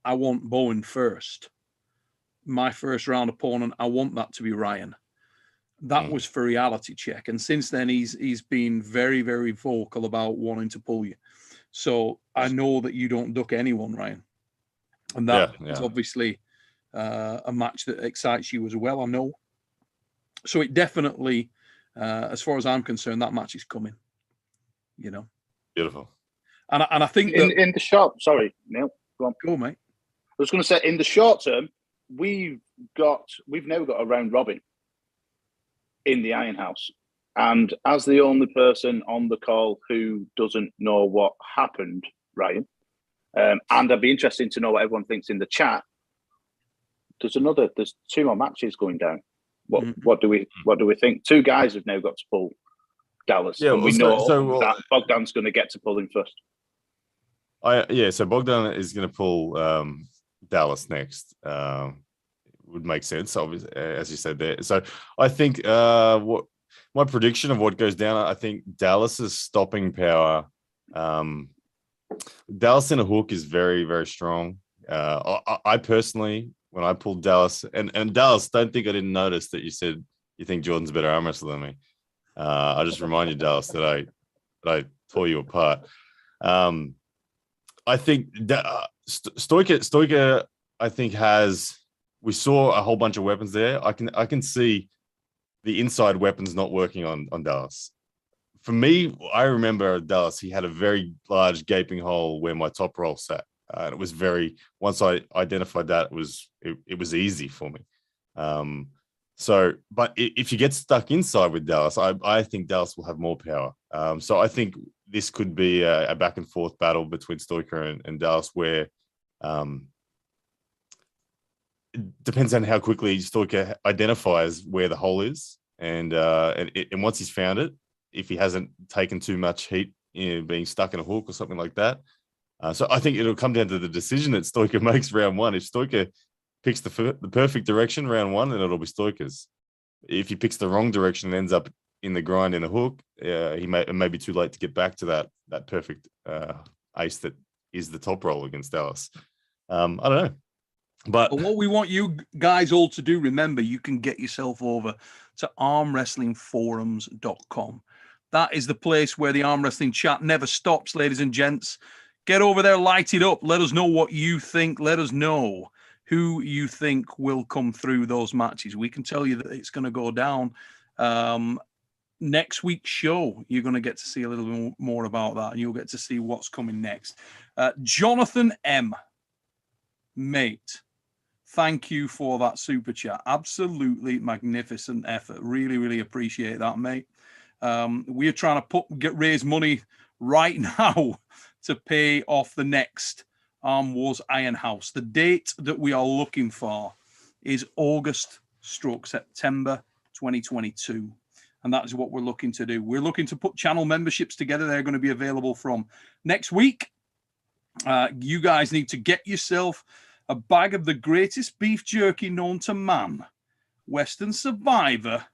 "I want Bowen first. My first round opponent, I want that to be Ryan." That was for Reality Check, and since then he's been very, very vocal about wanting to pull you. So I know that you don't duck anyone, Ryan, and that is obviously a match that excites you as well. I know. So it definitely, as far as I'm concerned, that match is coming. You know, beautiful. And I think in the short, sorry, Neil, go on. Go, mate. I was going to say, in the short term, we've now got a round robin in the Iron House, and as the only person on the call who doesn't know what happened, Ryan, and I'd be interested to know what everyone thinks in the chat. There's 2 more matches going down. What do we think? 2 guys have now got to pull Dallas, and we know that Bogdan's going to get to pull him first. So Bogdan is going to pull Dallas next. Would make sense, obviously, as you said there. So I think what my prediction of what goes down, I think Dallas's stopping power. Dallas in a hook is very, very strong. I personally, when I pulled Dallas, and Dallas, don't think I didn't notice that you said you think Jordan's a better arm wrestler than me. I just remind you, Dallas, that I tore you apart. I think that Stoica, I think we saw a whole bunch of weapons there. I can see the inside weapons not working on Dallas. For me, I remember Dallas, he had a very large gaping hole where my top roll sat. And it was once I identified that, it was easy for me. But if you get stuck inside with Dallas, I think Dallas will have more power. So I think this could be a back and forth battle between Stoica and Dallas, where it depends on how quickly Stoica identifies where the hole is, and once he's found it, if he hasn't taken too much heat, being stuck in a hook or something like that. So I think it'll come down to the decision that Stoica makes round one. If Stoica picks the perfect direction round one, then it'll be Stoica's. If he picks the wrong direction and ends up in the grind in a hook, it may be too late to get back to that perfect ace that is the top roll against Dallas. I don't know. But what we want you guys all to do, remember, you can get yourself over to ARMWRESTLINGForums.com. That is the place where the arm wrestling chat never stops, ladies and gents. Get over there, light it up. Let us know what you think. Let us know who you think will come through those matches. We can tell you that it's going to go down. Next week's show, you're going to get to see a little bit more about that, and you'll get to see what's coming next. Jonathan M. Mate, thank you for that super chat. Absolutely magnificent effort. Really, really appreciate that, mate. We are trying to raise money right now to pay off the next Arm Wars Iron House. The date that we are looking for is August/September 2022. And that is what we're looking to do. We're looking to put channel memberships together. They're going to be available from next week. You guys need to get yourself a bag of the greatest beef jerky known to man, Western Survivor.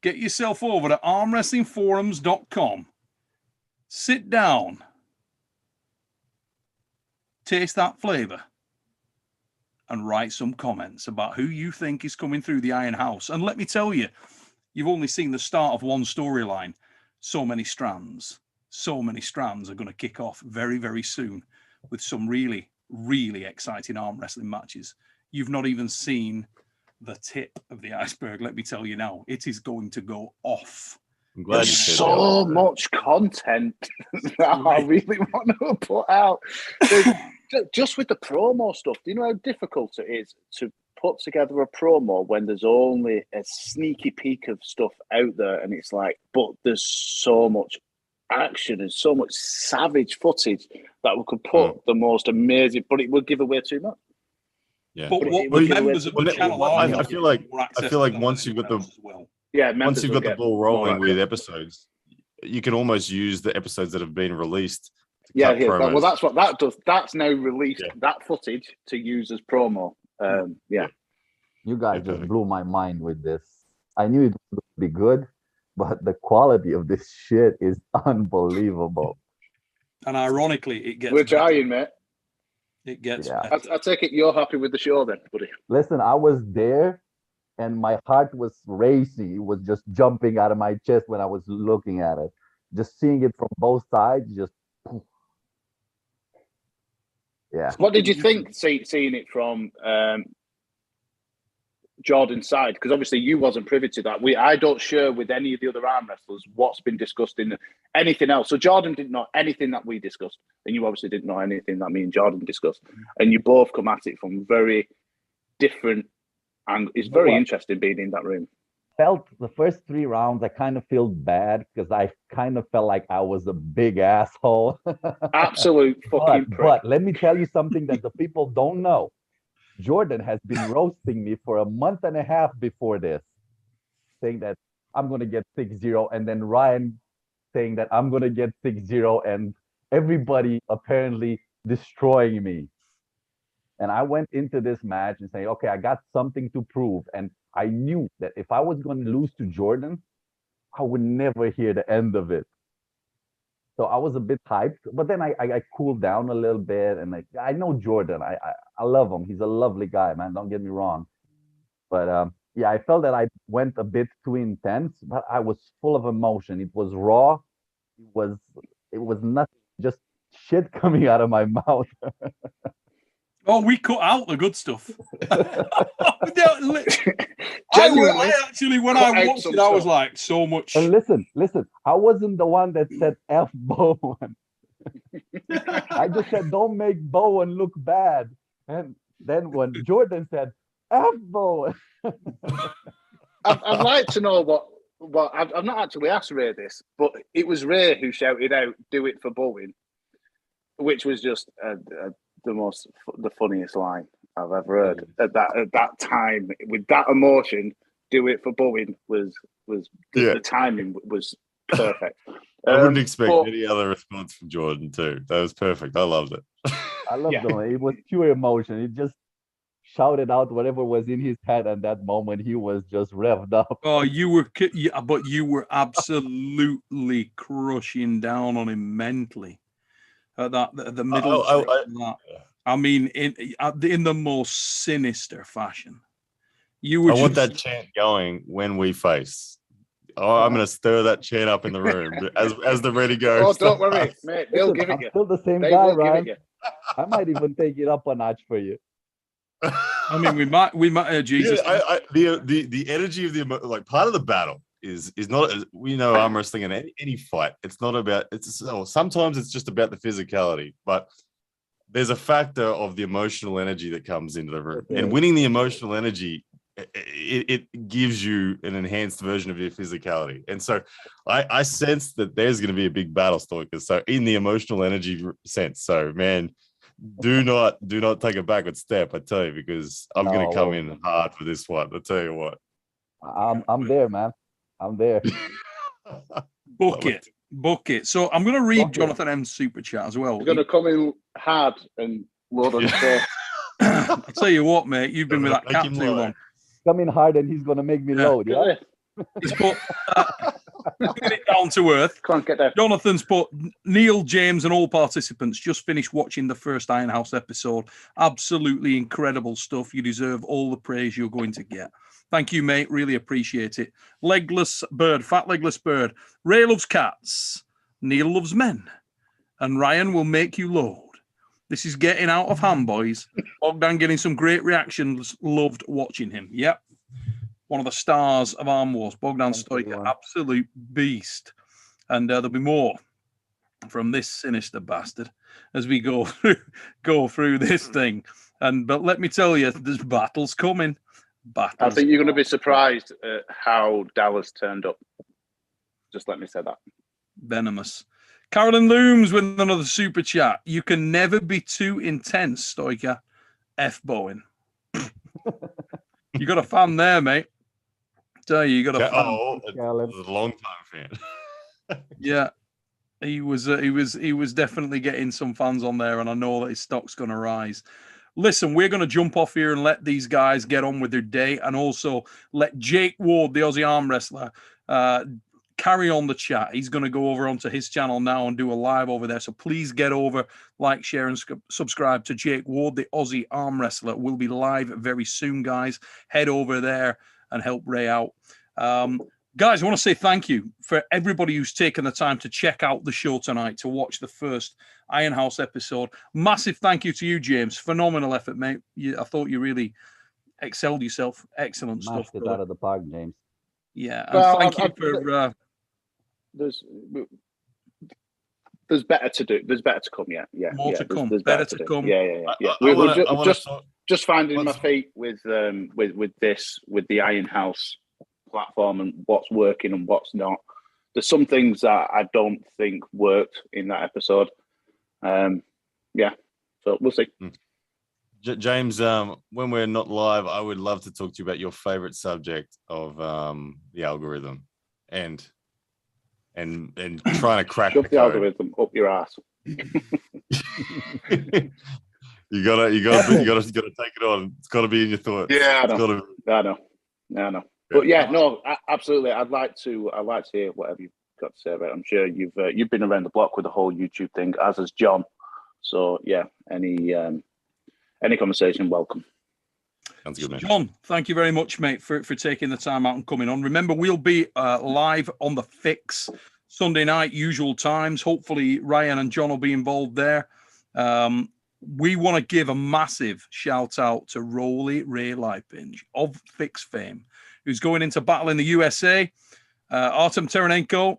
Get yourself over to armwrestlingforums.com. Sit down. Taste that flavor. And write some comments about who you think is coming through the Iron House. And let me tell you, you've only seen the start of one storyline. So many strands are going to kick off very, very soon with some really, really exciting arm wrestling matches. You've not even seen the tip of the iceberg, let me tell you now. It is going to go off. I'm glad There's so much content that I really want to put out. Just with the promo stuff, do you know how difficult it is to put together a promo when there's only a sneaky peek of stuff out there, and it's like, but there's so much action and so much savage footage that we could put the most amazing, but it would give away too much. Yeah, but what members of the channel I feel like once you've got the once you've got the ball rolling with episodes, you can almost use the episodes that have been released. Well, that's what that does. That's now released that footage to use as promo. You guys just blew my mind with this. I knew it would be good, but the quality of this shit is unbelievable. And ironically, it gets. We're trying, mate. It gets. Yeah. I take it you're happy with the show, then, buddy. Listen, I was there, and my heart was racing. It was just jumping out of my chest when I was looking at it. Just seeing it from both sides, just. Yeah. What did you think seeing it from Jordan's side? Because obviously you wasn't privy to that. I don't share with any of the other arm wrestlers what's been discussed in anything else. So Jordan didn't know anything that we discussed, and you obviously didn't know anything that me and Jordan discussed. And you both come at it from very different, and it's very interesting being in that room. Felt the first 3 rounds, I kind of feel bad because I kind of felt like I was a big asshole. Absolute fucking prick. But let me tell you something that the people don't know. Jordan has been roasting me for a month and a half before this, saying that I'm going to get 6-0, and then Ryan saying that I'm going to get 6-0, and everybody apparently destroying me. And I went into this match and saying, okay, I got something to prove. And I knew that if I was going to lose to Jordan, I would never hear the end of it. So I was a bit hyped, but then I cooled down a little bit, and I know Jordan. I love him. He's a lovely guy, man. Don't get me wrong. But yeah, I felt that I went a bit too intense, but I was full of emotion. It was raw. It was nothing, just shit coming out of my mouth. Oh, we cut out the good stuff. Genuinely, I actually, when cut I out watched some it, I was stuff. like, so much. And listen, I wasn't the one that said F Bowen. I just said don't make Bowen look bad. And then when Jordan said F Bowen, I'd like to know what I've not actually asked Ray this, but it was Ray who shouted out, "Do it for Bowen," which was just the funniest line I've ever heard at that time with that emotion. "Do it for Bowen" was the timing was perfect. I wouldn't expect any other response from Jordan too. That was perfect. I loved it. I loved it. It was pure emotion. He just shouted out whatever was in his head at that moment. He was just revved up. Oh, but you were absolutely crushing down on him mentally. The middle. I mean, in the most sinister fashion. I want that chant going when we face. Oh, I'm going to stir that chant up in the room as the ready goes. Oh, don't worry, mate. They'll give it I'm you. still the same guy, Ryan. I might even take it up a notch for you. I mean, we might. Jesus, the energy of the part of the battle is not. We know arm wrestling in any fight. It's not about. Sometimes it's just about the physicality, but there's a factor of the emotional energy that comes into the room, and winning the emotional energy. It gives you an enhanced version of your physicality. And so I sense that there's going to be a big battle, Stalker. So in the emotional energy sense. So, man, do not take a backward step, I tell you, because I'm going to come in hard for this one. I'll tell you what. I'm there, man. I'm there. Book it. So I'm going to read Jonathan M's super chat as well. You're going to come in hard and load on the face. I'll tell you what, mate. You've been with that cat too long. Come in hard and he's going to make me load, yeah? He's put it down to earth. Come on, get there. Jonathan's put Neil, James, and all participants just finished watching the first Ironhouse episode. Absolutely incredible stuff. You deserve all the praise you're going to get. Thank you, mate. Really appreciate it. Legless Bird, Fat Legless Bird. Ray loves cats. Neil loves men. And Ryan will make you load. This is getting out of hand, boys. Bogdan getting some great reactions. Loved watching him. Yep. One of the stars of Arm Wars. Bogdan Stoiker, absolute beast. And there'll be more from this sinister bastard as we go through this thing. But let me tell you, there's battles coming. I think you're going to be surprised at how Dallas turned up. Just let me say that. Venomous. Carolyn Looms with another super chat. You can never be too intense, Stoiker. F Bowen. You got a fan there, mate. Tell you got a fan. Oh, a long time fan. Yeah, he was definitely getting some fans on there, and I know that his stock's going to rise. Listen, we're going to jump off here and let these guys get on with their day, and also let Jake Ward, the Aussie arm wrestler, carry on the chat. He's going to go over onto his channel now and do a live over there. So please get over, like, share, and subscribe to Jake Ward, the Aussie arm wrestler. We'll be live very soon, guys. Head over there and help Ray out. Guys, I want to say thank you for everybody who's taken the time to check out the show tonight, to watch the first Ironhouse episode. Massive thank you to you, James. Phenomenal effort, mate. I thought you really excelled yourself. Excellent stuff. Smashed it out of the park, James. Yeah, and thank you for... There's better to do. There's better to come. Yeah. More to come. There's better to come. Yeah. Just finding my feet with the Ironhouse platform and what's working and what's not. There's some things that I don't think worked in that episode. So we'll see. James, when we're not live, I would love to talk to you about your favorite subject of the algorithm and trying to crack the algorithm up your ass. you gotta take it on. It's gotta be in your thoughts. Yeah, I know. But absolutely. I'd like to hear whatever you've got to say about it. I'm sure you've been around the block with the whole YouTube thing, as has John. So yeah, any conversation, welcome. Sounds good, man. John, thank you very much, mate, for taking the time out and coming on. Remember, we'll be live on the Fix Sunday night, usual times. Hopefully, Ryan and John will be involved there. We want to give a massive shout out to Rolly Ray Lipinge of Fix fame, who's going into battle in the USA. Artem Taranenko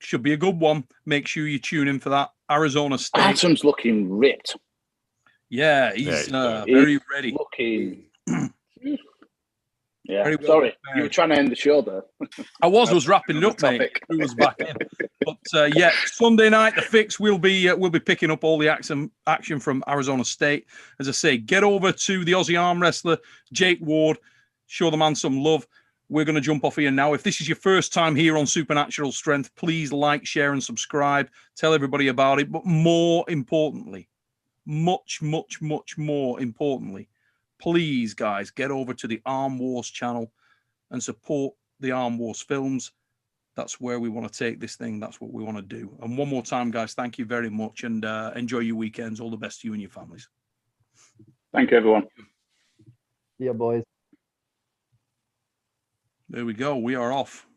should be a good one. Make sure you tune in for that. Arizona State. Artem's looking ripped. Yeah, he's very ready. Looking. Yeah, Very well sorry, prepared. you were trying to end the show there. I was wrapping it up, mate. Topic. Who was back in? But yeah, Sunday night, the Fix. We'll be picking up all the action from Arizona State. As I say, get over to the Aussie arm wrestler Jake Ward. Show the man some love. We're going to jump off here now. If this is your first time here on Supernatural Strength, please like, share, and subscribe. Tell everybody about it. But more importantly, much more importantly, please, guys, get over to the Arm Wars channel and support the Arm Wars films. That's where we want to take this thing. That's what we want to do. And one more time, guys, thank you very much, and enjoy your weekends. All the best to you and your families. Thank you, everyone. See ya, boys. There we go. We are off.